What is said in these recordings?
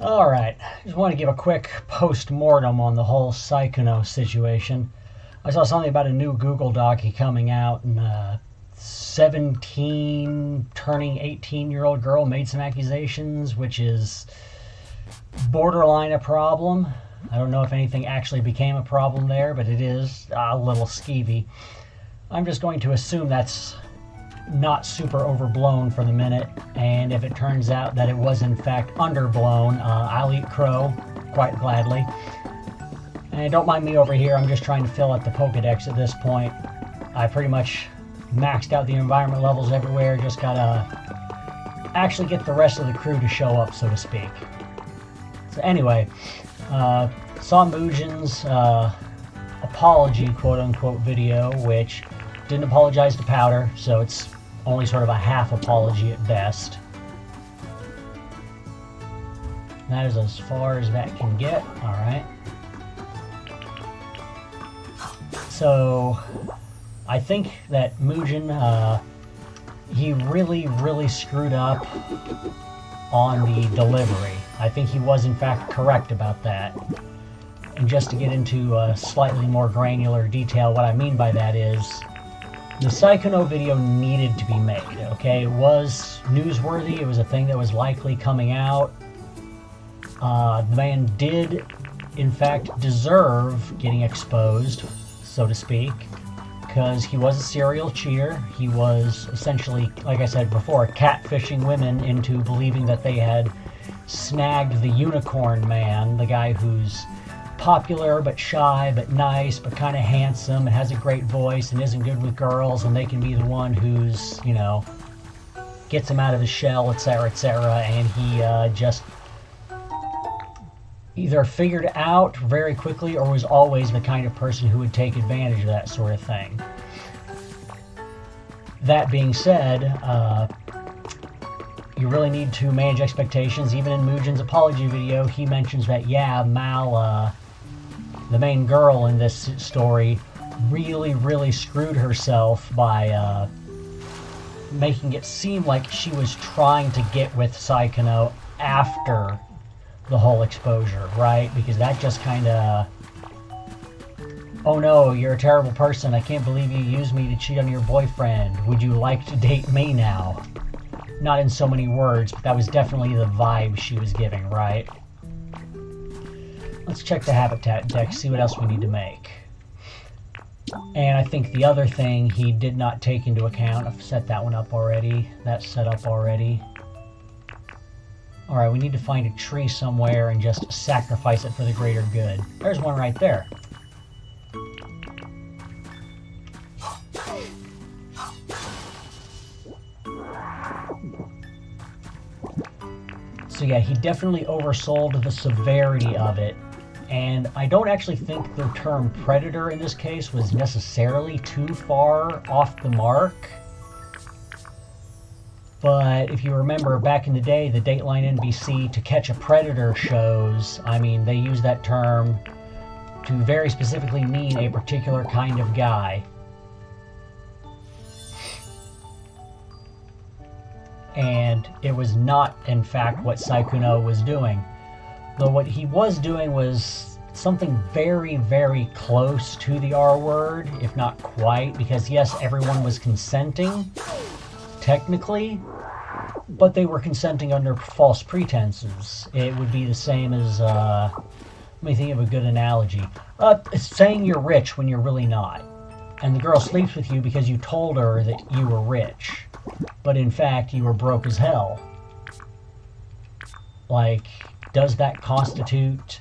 Alright, just want to give a quick post-mortem on the whole Sykkuno situation. I saw something about a new Google Doc coming out, and 17 turning 18-year-old girl made some accusations, which is borderline a problem. I don't know if anything actually became a problem there, but it is a little skeevy. I'm just going to assume that's not super overblown for the minute, and if it turns out that it was in fact underblown, I'll eat crow quite gladly. And don't mind me over here, I'm just trying to fill out the Pokedex at this point. I pretty much maxed out the environment levels everywhere, just gotta actually get the rest of the crew to show up, so to speak. So anyway, saw Mujin's apology quote-unquote video, which didn't apologize to Powdur, so it's only sort of a half apology at best. That is as far as that can get. Alright. So, I think that Mujin, he really screwed up on the delivery. I think he was in fact correct about that. And just to get into slightly more granular detail, what I mean by that is the Sykkuno video needed to be made, okay? It was newsworthy, it was a thing that was likely coming out. The man did, in fact, deserve getting exposed, so to speak, because he was a serial cheater. He was essentially, like I said before, catfishing women into believing that they had snagged the unicorn man, the guy who's popular but shy but nice but kind of handsome and has a great voice and isn't good with girls, and they can be the one who's, you know, gets him out of his shell, etc., and he just either figured out very quickly or was always the kind of person who would take advantage of that sort of thing. That being said, you really need to manage expectations. Even in Mujin's apology video, he mentions that, yeah, Mal, the main girl in this story, really screwed herself by making it seem like she was trying to get with Sykkuno after the whole exposure, right? Because that just kind of, oh no, you're a terrible person, I can't believe you used me to cheat on your boyfriend, would you like to date me now? Not in so many words, but that was definitely the vibe she was giving, right? Let's check the habitat deck, see what else we need to make. And I think the other thing he did not take into account, I've set that one up already, that's set up already. Alright, we need to find a tree somewhere and just sacrifice it for the greater good. There's one right there. So yeah, he definitely oversold the severity of it. And I don't actually think the term predator in this case was necessarily too far off the mark. But if you remember, back in the day, the Dateline NBC To Catch a Predator shows, I mean, they use that term to very specifically mean a particular kind of guy. And it was not, in fact, what Sykkuno was doing. Though what he was doing was something very close to the R word, if not quite, because yes, everyone was consenting, technically, but they were consenting under false pretenses. It would be the same as, let me think of a good analogy. Saying you're rich when you're really not. And the girl sleeps with you because you told her that you were rich, but in fact you were broke as hell. Like, does that constitute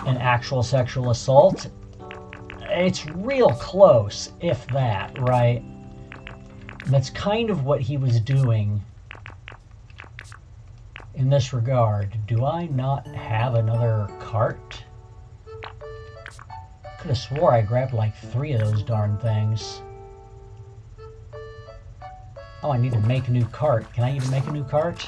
an actual sexual assault? It's real close, if that, right? And that's kind of what he was doing in this regard. Do I not have another cart? Could have swore I grabbed like 3 of those darn things. Oh, I need to make a new cart. Can I even make a new cart?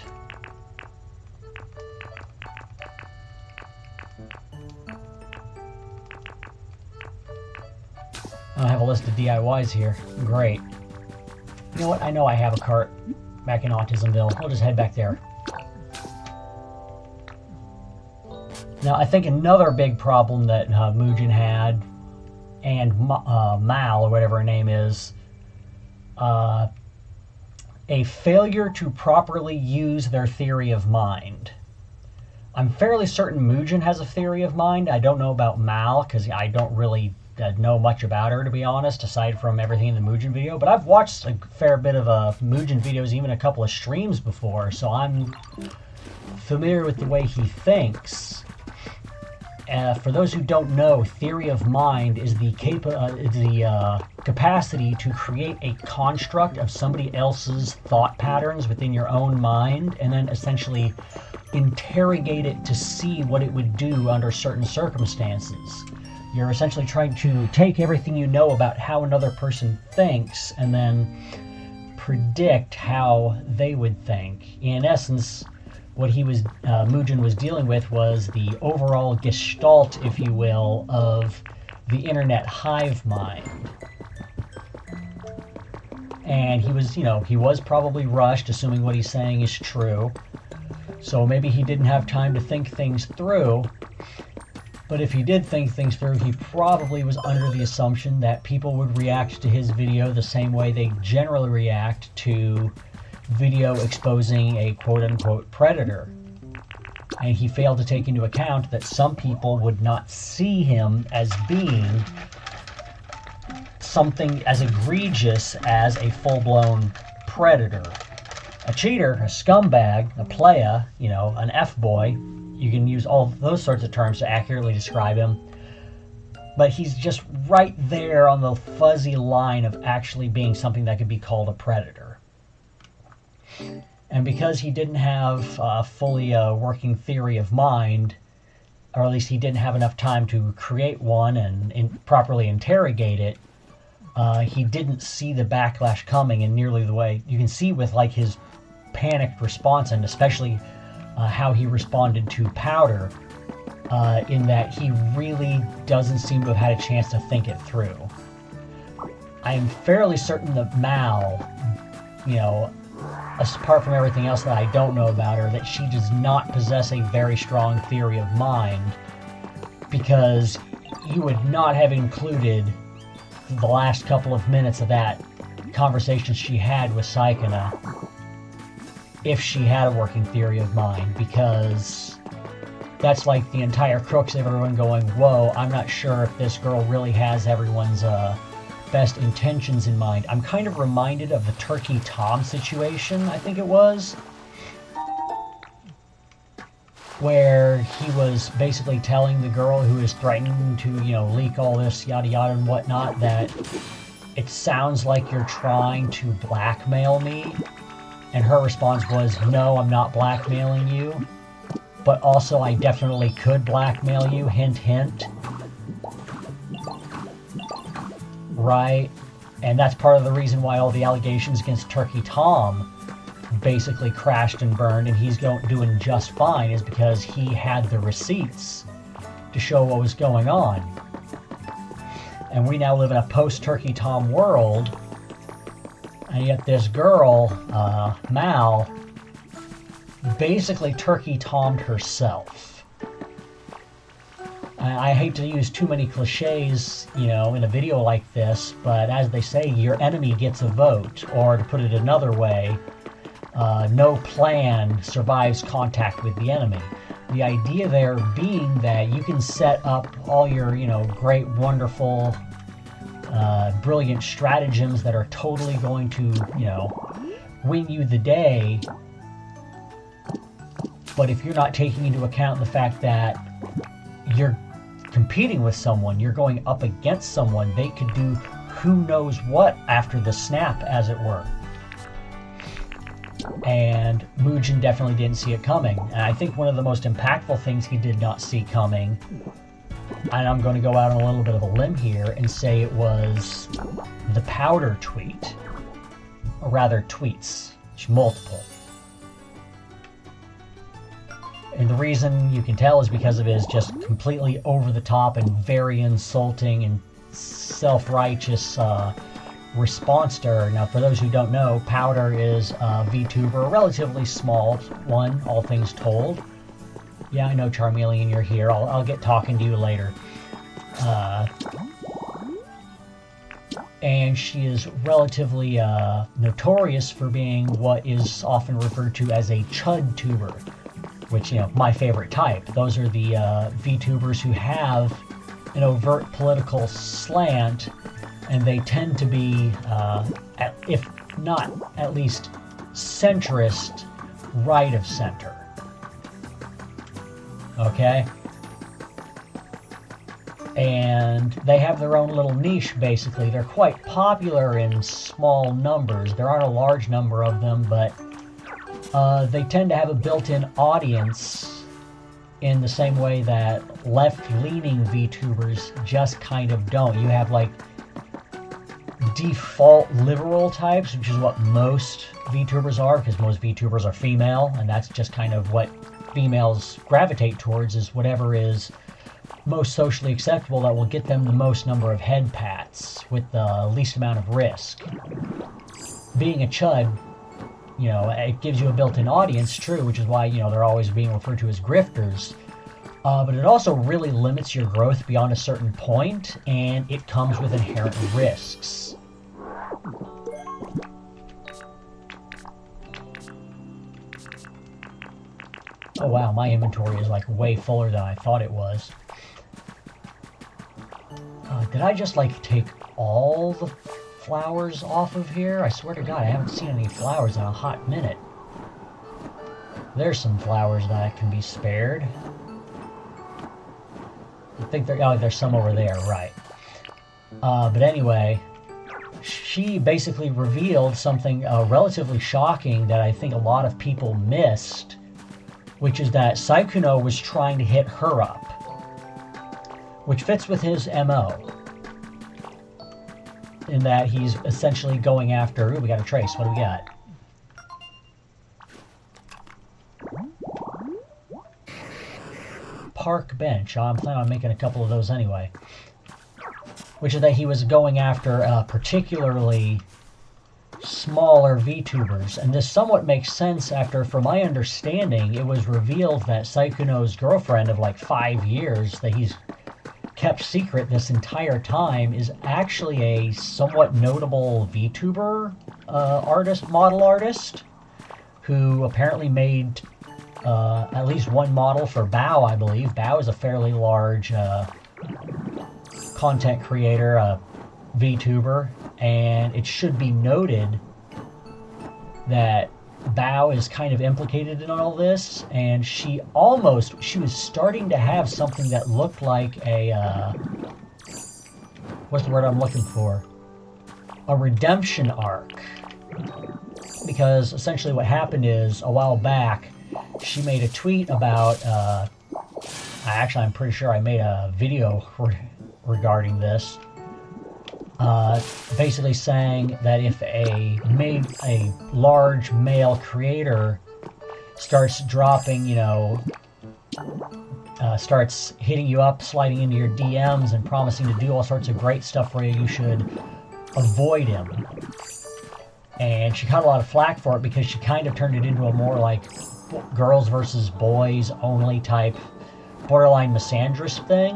I have a list of DIYs here. Great. You know what? I know I have a cart back in Autismville. We'll just head back there. Now, I think another big problem that Mujin had, and Mal, or whatever her name is, a failure to properly use their theory of mind. I'm fairly certain Mujin has a theory of mind. I don't know about Mal, because I don't really know much about her, to be honest, aside from everything in the Mujin video. But I've watched a fair bit of Mujin videos, even a couple of streams before, so I'm familiar with the way he thinks. For those who don't know, theory of mind is the capacity to create a construct of somebody else's thought patterns within your own mind, and then essentially interrogate it to see what it would do under certain circumstances. You're essentially trying to take everything you know about how another person thinks and then predict how they would think. In essence, what Mujin was dealing with was the overall gestalt, if you will, of the internet hive mind. And he was probably rushed, assuming what he's saying is true. So maybe he didn't have time to think things through. But if he did think things through, he probably was under the assumption that people would react to his video the same way they generally react to video exposing a quote-unquote predator. And he failed to take into account that some people would not see him as being something as egregious as a full-blown predator. A cheater, a scumbag, a playa, an F-boy. You can use all those sorts of terms to accurately describe him. But he's just right there on the fuzzy line of actually being something that could be called a predator. And because he didn't have a fully working theory of mind, or at least he didn't have enough time to create one and properly interrogate it, he didn't see the backlash coming in nearly the way you can see with his panicked response, and especially how he responded to Powdur, in that he really doesn't seem to have had a chance to think it through. I am fairly certain that Mal, apart from everything else that I don't know about her, that she does not possess a very strong theory of mind, because you would not have included the last couple of minutes of that conversation she had with Sykkuno if she had a working theory of mind, because that's like the entire crux of everyone going, whoa, I'm not sure if this girl really has everyone's best intentions in mind. I'm kind of reminded of the Turkey Tom situation, I think it was, where he was basically telling the girl who is threatening to, leak all this yada yada and whatnot, that it sounds like you're trying to blackmail me. And her response was, no, I'm not blackmailing you, but also I definitely could blackmail you, hint, hint. Right? And that's part of the reason why all the allegations against Turkey Tom basically crashed and burned, and he's doing just fine, is because he had the receipts to show what was going on. And we now live in a post-Turkey Tom world, and yet this girl, Mal, basically Turkey Tom'd herself. I hate to use too many cliches, in a video like this, but as they say, your enemy gets a vote. Or to put it another way, no plan survives contact with the enemy. The idea there being that you can set up all your, great, wonderful, brilliant stratagems that are totally going to, win you the day. But if you're not taking into account the fact that you're competing with someone, you're going up against someone, they could do who knows what after the snap, as it were. And Mujin definitely didn't see it coming. And I think one of the most impactful things he did not see coming, and I'm going to go out on a little bit of a limb here and say it was the Powdur tweet, or rather tweets, multiple. And the reason you can tell is because of his just completely over the top and very insulting and self-righteous response to her. Now, for those who don't know, Powdur is a VTuber, a relatively small one, all things told. Yeah, I know, Charmeleon, you're here. I'll get talking to you later. And she is relatively notorious for being what is often referred to as a chudtuuber, which, you know, my favorite type. Those are the VTubers who have an overt political slant, and they tend to be, if not at least centrist, right of center. Okay? And they have their own little niche, basically. They're quite popular in small numbers. There aren't a large number of them, but they tend to have a built-in audience in the same way that left-leaning VTubers just kind of don't. You have, like, default liberal types, which is what most VTubers are, because most VTubers are female, and that's just kind of what females gravitate towards, is whatever is most socially acceptable that will get them the most number of head pats with the least amount of risk. Being a chud, you know, it gives you a built-in audience, true, which is why, you know, they're always being referred to as grifters. But it also really limits your growth beyond a certain point, and it comes with inherent risks. Oh wow, my inventory is like way fuller than I thought it was. Did I just like take all the flowers off of here? I swear to God, I haven't seen any flowers in a hot minute. There's some flowers that can be spared. I think there's some over there, right. But anyway, she basically revealed something relatively shocking that I think a lot of people missed, which is that Sykkuno was trying to hit her up, which fits with his MO, in that he's essentially going after... Ooh, we got a trace. What do we got? Park bench. I'm planning on making a couple of those anyway. Which is that he was going after particularly smaller VTubers, and this somewhat makes sense after, from my understanding, it was revealed that Sykkuno's girlfriend of like 5 years that he's kept secret this entire time is actually a somewhat notable VTuber model artist, who apparently made at least one model for Bao, I believe. Bao is a fairly large content creator, VTuber, and it should be noted that Bao is kind of implicated in all this, and she was starting to have something that looked like a, what's the word I'm looking for? A redemption arc. Because essentially what happened is, a while back, she made a tweet about, actually I'm pretty sure I made a video regarding this, basically saying that if a large male creator starts dropping, you know, starts hitting you up, sliding into your DMs and promising to do all sorts of great stuff for you, you should avoid him. And she got a lot of flack for it because she kind of turned it into a more like girls versus boys only type borderline misandrist thing,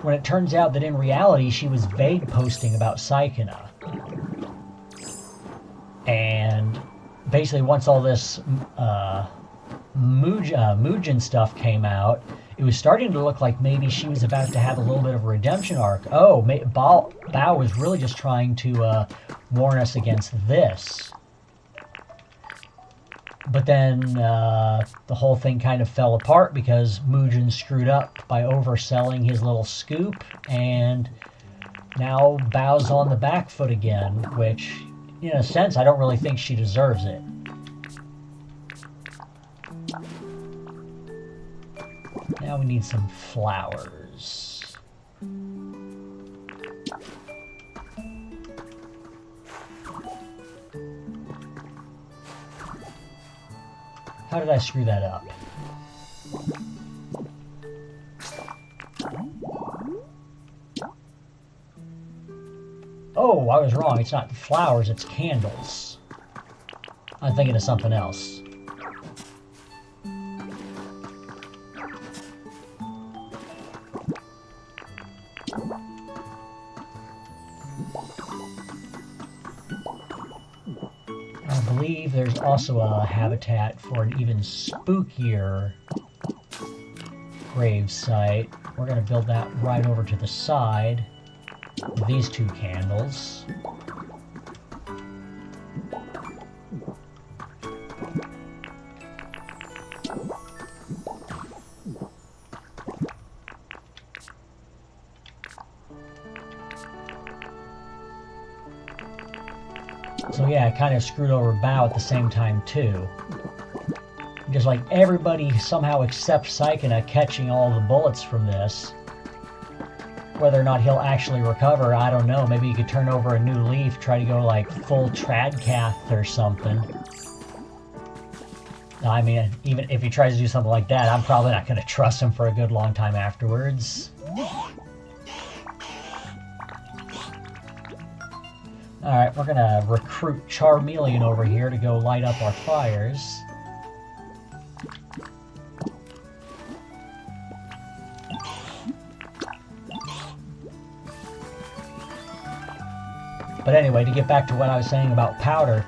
when it turns out that in reality she was vague posting about Sykkuno. And basically once all this Mujin stuff came out, it was starting to look like maybe she was about to have a little bit of a redemption arc. Oh, Bao was really just trying to warn us against this. But then the whole thing kind of fell apart because Mujin screwed up by overselling his little scoop, and now Bao's on the back foot again, which, in a sense, I don't really think she deserves it. Now we need some flowers. How did I screw that up? Oh, I was wrong. It's not flowers, it's candles. I'm thinking of something else. believe there's also a habitat for an even spookier grave site. We're going to build that right over to the side with these 2 candles. So yeah, I kind of screwed over Bao at the same time too. Just like everybody somehow except Sykkuno catching all the bullets from this. Whether or not he'll actually recover, I don't know. Maybe he could turn over a new leaf, try to go like full Tradcath or something. I mean, even if he tries to do something like that, I'm probably not going to trust him for a good long time afterwards. Alright, we're going to recruit Charmeleon over here to go light up our fires. But anyway, to get back to what I was saying about Powdur,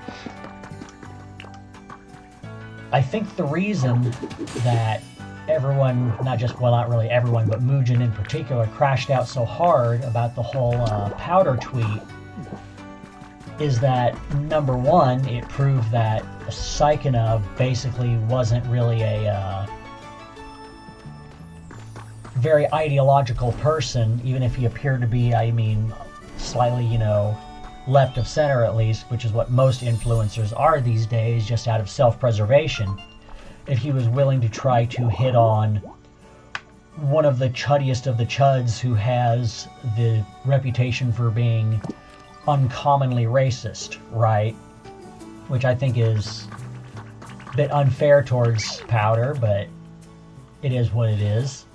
I think the reason that everyone, not really everyone, but Mujin in particular, crashed out so hard about the whole Powdur tweet is that, number one, it proved that Sykkuno basically wasn't really a very ideological person, even if he appeared to be, I mean, slightly, you know, left of center at least, which is what most influencers are these days, just out of self-preservation. If he was willing to try to hit on one of the chuddiest of the chuds who has the reputation for being uncommonly racist, right? Which I think is a bit unfair towards Powdur, but it is what it is.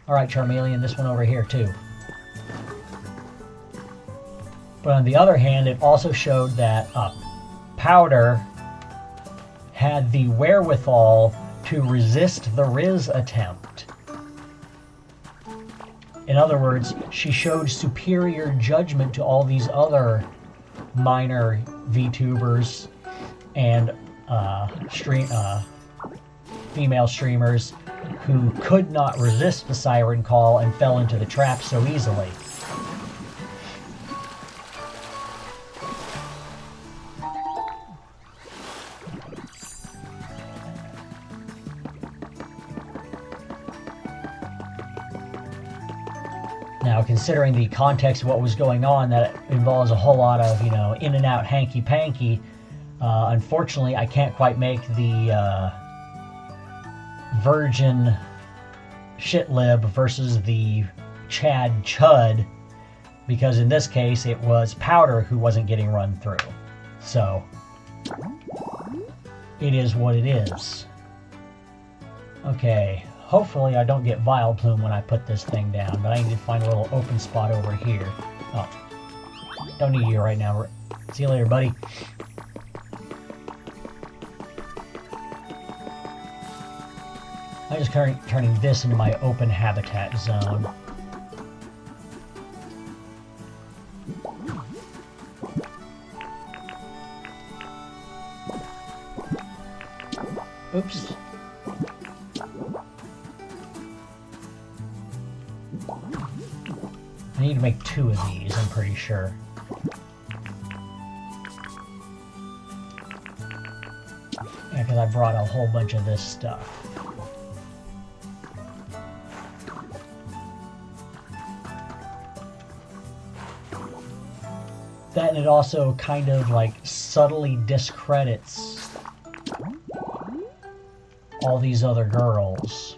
Alright, Charmeleon, this one over here too. But on the other hand, it also showed that Powdur had the wherewithal to resist the Riz attempt. In other words, she showed superior judgment to all these other minor VTubers and female streamers who could not resist the siren call and fell into the trap so easily. Now, considering the context of what was going on, that involves a whole lot of, you know, in and out hanky-panky, unfortunately, I can't quite make the virgin shitlib versus the Chad chud, because in this case, it was Powdur who wasn't getting run through. So, it is what it is. Okay. Hopefully I don't get Vileplume when I put this thing down, but I need to find a little open spot over here. Oh, don't need you right now. See you later, buddy. I'm just turning this into my open habitat zone. Oops. I need to make 2 of these, I'm pretty sure. Yeah, because I brought a whole bunch of this stuff. That, and it also kind of like subtly discredits all these other girls.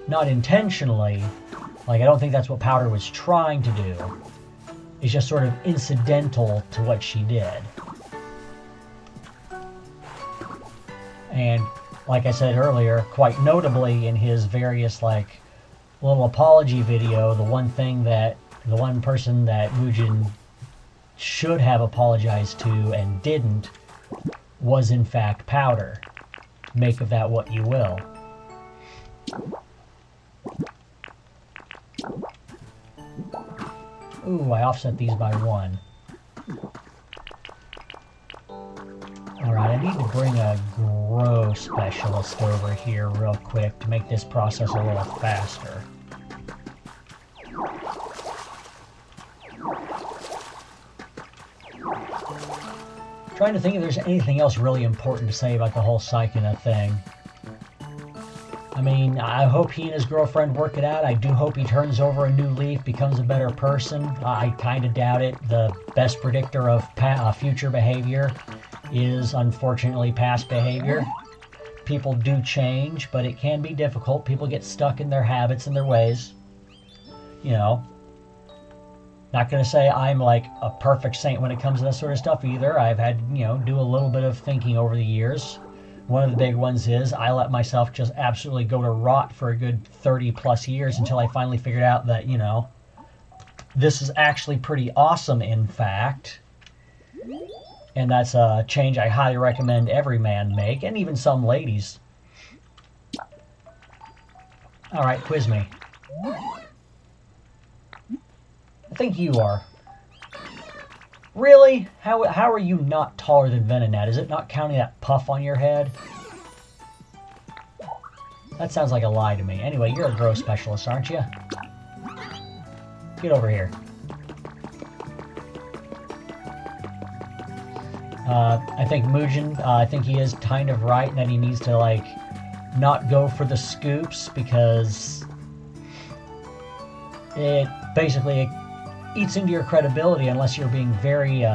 Not intentionally. Like, I don't think that's what Powdur was trying to do. It's just sort of incidental to what she did. And, like I said earlier, quite notably in his various, like, little apology video, the one person that Mujin should have apologized to and didn't was, in fact, Powdur. Make of that what you will. Ooh, I offset these by 1. Alright, I need to bring a grow specialist over here real quick to make this process a little faster. Trying to think if there's anything else really important to say about the whole Sykkuno thing. I mean, I hope he and his girlfriend work it out. I do hope he turns over a new leaf, becomes a better person. I kind of doubt it. The best predictor of future behavior is, unfortunately, past behavior. People do change, but it can be difficult. People get stuck in their habits and their ways. You know. Not going to say I'm like a perfect saint when it comes to that sort of stuff either. I've had, you know, do a little bit of thinking over the years. One of the big ones is I let myself just absolutely go to rot for a good 30 plus years until I finally figured out that, you know, this is actually pretty awesome, in fact. And that's a change I highly recommend every man make, and even some ladies. Alright, quiz me. I think you are. Really? How are you not taller than Venonat? Is it not counting that puff on your head? That sounds like a lie to me. Anyway, you're a grow specialist, aren't you? Get over here. I think Mujin, I think he is kind of right that he needs to, like, not go for the scoops because it basically eats into your credibility unless you're being very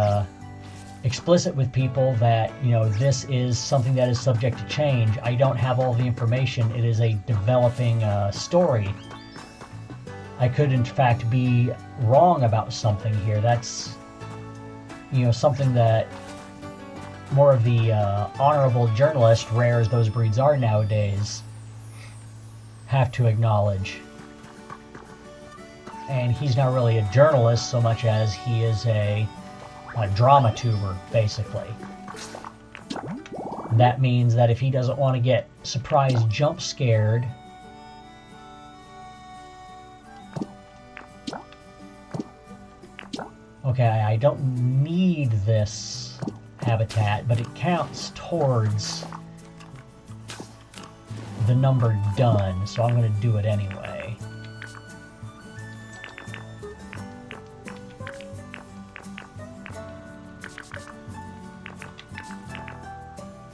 explicit with people that, you know, this is something that is subject to change. I don't have all the information. It is a developing story. I could, in fact, be wrong about something here. That's, you know, something that more of the honorable journalist, rare as those breeds are nowadays, have to acknowledge. And he's not really a journalist so much as he is a drama tuber, basically. That means that if he doesn't want to get surprise jump scared, okay, I don't need this habitat, but it counts towards the number done, so I'm going to do it anyway.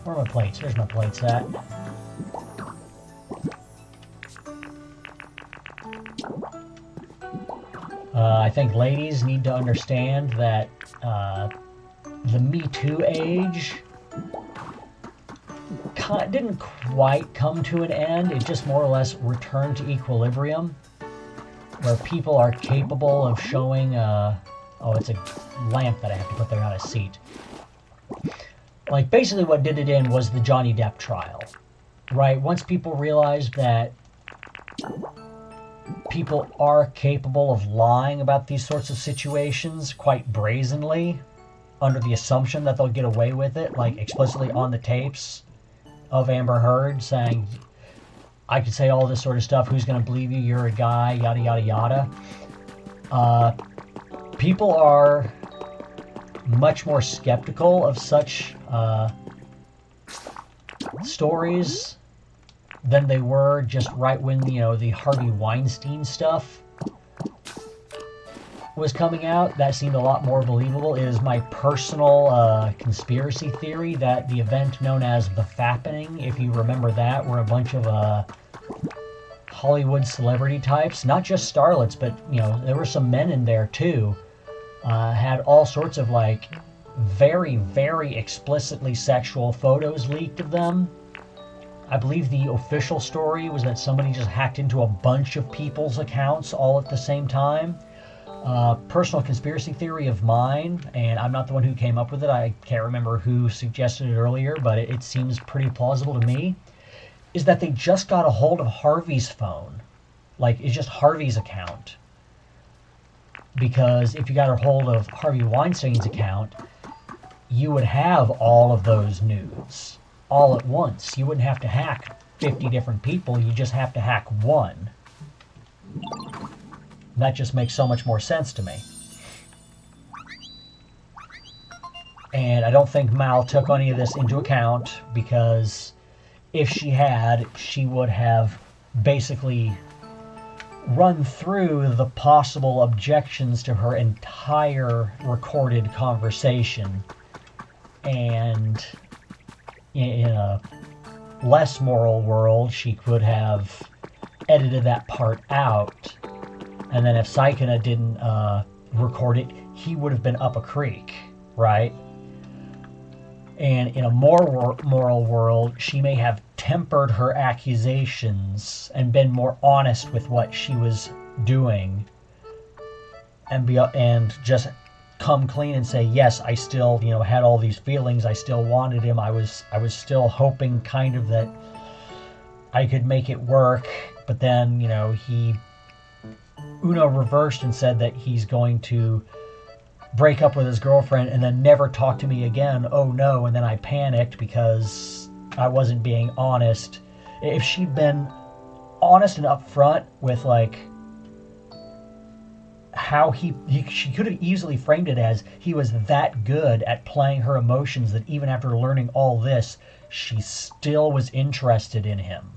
Where are my plates? There's my plates at. I think ladies need to understand that the Me Too age didn't quite come to an end. It just more or less returned to equilibrium, where people are capable of showing... oh, it's a lamp that I have to put there, not a seat. Like, basically what did it in was the Johnny Depp trial, right? Once people realized that people are capable of lying about these sorts of situations quite brazenly, under the assumption that they'll get away with it, like explicitly on the tapes of Amber Heard saying, I could say all this sort of stuff, who's going to believe you, you're a guy, yada, yada, yada. People are much more skeptical of such stories than they were just right when, you know, the Harvey Weinstein stuff was coming out. That seemed a lot more believable. It is my personal conspiracy theory that the event known as the Fappening, if you remember that, were a bunch of Hollywood celebrity types, not just starlets, but, you know, there were some men in there too, had all sorts of, like, very, very explicitly sexual photos leaked of them. I believe the official story was that somebody just hacked into a bunch of people's accounts all at the same time. Personal conspiracy theory of mine, and I'm not the one who came up with it, I can't remember who suggested it earlier, but it seems pretty plausible to me, is that they just got a hold of Harvey's phone. Like, it's just Harvey's account. Because if you got a hold of Harvey Weinstein's account, you would have all of those nudes all at once. You wouldn't have to hack 50 different people, you just have to hack one. That just makes so much more sense to me. And I don't think Mal took any of this into account, because if she had, she would have basically run through the possible objections to her entire recorded conversation. And in a less moral world, she could have edited that part out. And then if Sykkuno didn't record it, he would have been up a creek, right? And in a more moral world, she may have tempered her accusations and been more honest with what she was doing, and just come clean and say, yes, I still, had all these feelings. I still wanted him. I was still hoping kind of that I could make it work. But then, Uno reversed and said that he's going to break up with his girlfriend and then never talk to me again. Oh no. And then I panicked because I wasn't being honest. If she'd been honest and upfront with how she could have easily framed it as he was that good at playing her emotions that even after learning all this, she still was interested in him.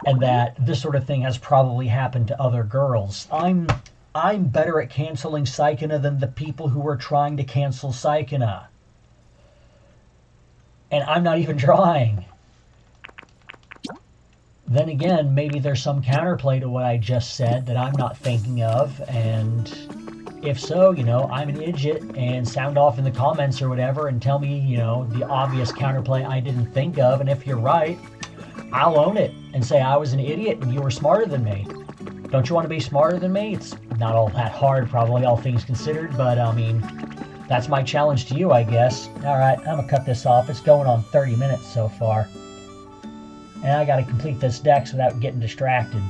And that this sort of thing has probably happened to other girls. I'm better at canceling Sykkuno than the people who were trying to cancel Sykkuno. And I'm not even trying. Then again, maybe there's some counterplay to what I just said that I'm not thinking of. And if so, I'm an idiot, and sound off in the comments or whatever and tell me, the obvious counterplay I didn't think of. And if you're right, I'll own it and say I was an idiot and you were smarter than me. Don't you want to be smarter than me? It's not all that hard, probably, all things considered, but that's my challenge to you, I guess. Alright, I'm gonna cut this off. It's going on 30 minutes so far. And I gotta complete this deck without getting distracted.